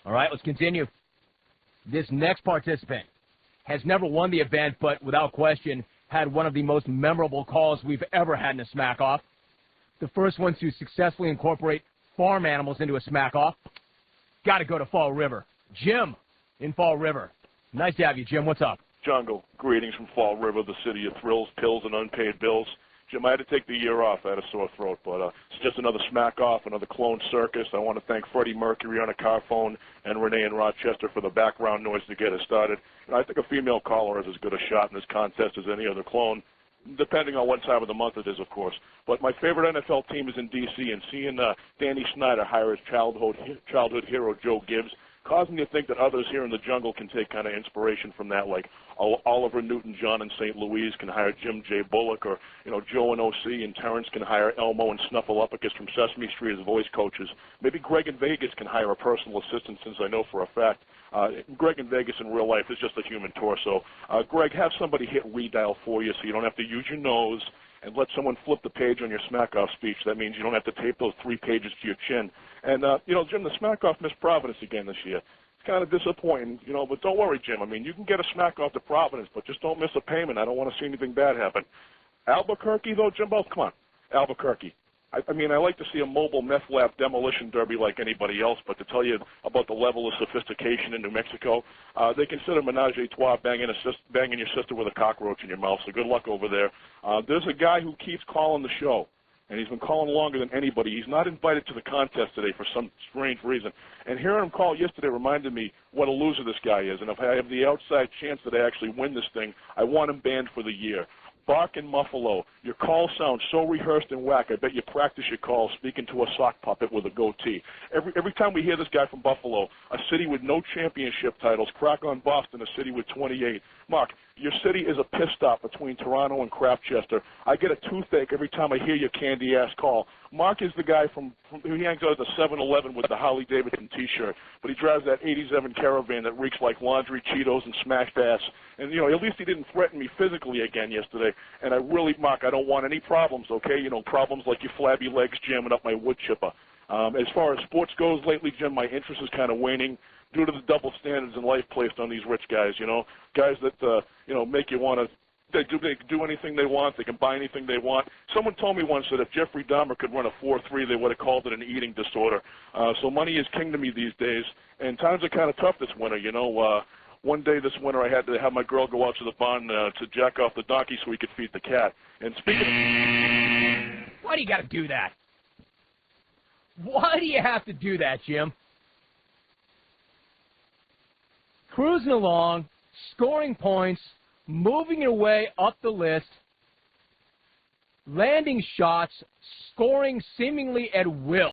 All right, let's continue. This next participant has never won the event, but without question had one of the most memorable calls we've ever had in a Smackoff. The first one to successfully incorporate farm animals into a Smackoff. Got to go to Fall River. Jim in Fall River. Nice to have you, Jim. What's up? Jungle, greetings from Fall River, the city of thrills, pills, and unpaid bills. Jim, I had to take the year off. I had a sore throat, but it's just another Smackoff, another clone circus. I want to thank Freddie Mercury on a car phone and Renee in Rochester for the background noise to get us started. And I think a female caller has as good a shot in this contest as any other clone, depending on what time of the month it is, of course. But my favorite NFL team is in D.C., and seeing Danny Snyder hire his childhood hero Joe Gibbs caused me to think that others here in the jungle can take kind of inspiration from that, like Oliver Newton-John in St. Louis can hire Jim J. Bullock, or Joe in O.C. and Terrence can hire Elmo and Snuffleupagus from Sesame Street as voice coaches. Maybe Greg in Vegas can hire a personal assistant, since I know for a fact Greg in Vegas in real life is just a human torso. Greg, have somebody hit redial for you so you don't have to use your nose, and let someone flip the page on your Smackoff speech. That means you don't have to tape those 3 pages to your chin. And, Jim, the Smackoff missed Providence again this year. It's kind of disappointing, but don't worry, Jim. I mean, you can get a Smackoff to Providence, but just don't miss a payment. I don't want to see anything bad happen. Albuquerque, though, Jimbo? Come on, Albuquerque. I mean, I like to see a mobile meth lab demolition derby like anybody else, but to tell you about the level of sophistication in New Mexico, they consider menage a trois banging your sister with a cockroach in your mouth, so good luck over there. There's a guy who keeps calling the show, and he's been calling longer than anybody. He's not invited to the contest today for some strange reason. And hearing him call yesterday reminded me what a loser this guy is, and if I have the outside chance that I actually win this thing, I want him banned for the year. Bark and Muffalo, your call sounds so rehearsed and whack. I bet you practice your calls speaking to a sock puppet with a goatee. Every time we hear this guy from Buffalo, a city with no championship titles, crack on Boston, a city with 28. Mark, your city is a piss stop between Toronto and Crapchester. I get a toothache every time I hear your candy-ass call. Mark is the guy he hangs out at the 7-Eleven with the Harley Davidson T-shirt, but he drives that 87 Caravan that reeks like laundry, Cheetos, and smashed ass. And, at least he didn't threaten me physically again yesterday. And Mark, I don't want any problems, okay? Problems like your flabby legs jamming up my wood chipper. As far as sports goes lately, Jim, my interest is kind of waning due to the double standards in life placed on these rich guys, guys that, make you want to. They do anything they want. They can buy anything they want. Someone told me once that if Jeffrey Dahmer could run a 4-3, they would have called it an eating disorder. So money is king to me these days, and times are kind of tough this winter, One day this winter I had to have my girl go out to the barn to jack off the donkey so we could feed the cat. And speaking of... Why do you got to do that? Why do you have to do that, Jim? Cruising along, scoring points, moving your way up the list, landing shots, scoring seemingly at will.